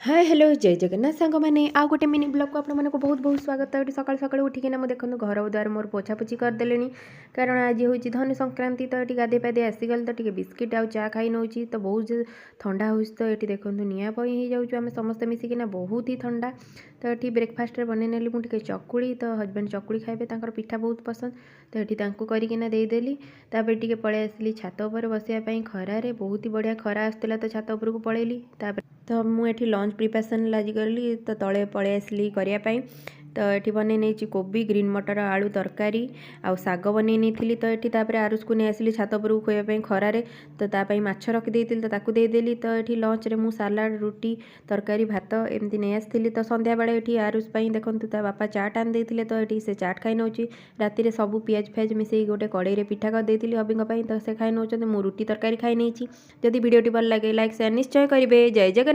Hi hello जय जगन्नाथ सांग मैंने आउ गोटे मिनी ब्लॉग को आपको बहुत बहुत स्वागत। ये सकाल सकाल उठिकिना मुझे देखो घर द्वार मोर पोछापोछि करदे कारण आज हूँ धनु संक्रांति। तो ये गाधे पाधे आसीगल तो ये बिस्किट आउ चा खाई नौ तो बहुत ठंडा हो। तो ये देखो निआ पई हो जाऊँ आम समस्ते मिसिकिना बहुत ही ठंडा। तो ये ब्रेकफास्ट बन नेली मुझे चकुड़ी। तो हजबैंड चकुड़ी खाइबे पिठा बहुत पसंद। तो ये करकिना देदेली तापर टी पलि आसली छात उपर बसापी खरारे बहुत ही बढ़िया खरा आसला। तो छात उपरको पलैली तो मुझे लंच प्रिपरेसन लगी गली। तो तले पलि आसली करने। तो ये बन कोबी ग्रीन मटर आलू तरकारी आउ साग बन नहीं। तो ये आरुष को नहीं आसली छात उपरको खुआपाई खरारे। तो तापाई माछ रखिदे तो ताकू देदेली। तो ये लंच रे मु सालाड रुटी तरकारी भात एमती नहीं आसती। तो संध्या बेले ये आरुष देखो ता बापा चाट आन देते। तो ये से चाट खाई नौ राति सब पियाज फियाज मिसई गोटे कड़े पिठा करदेली हबी। तो से खाई नौ। मु रुटी तरकारी खाई नहीं। जदि वीडियोटी भल लगे लाइक शेयर निश्चय करेंगे। जय जगन्नाथ।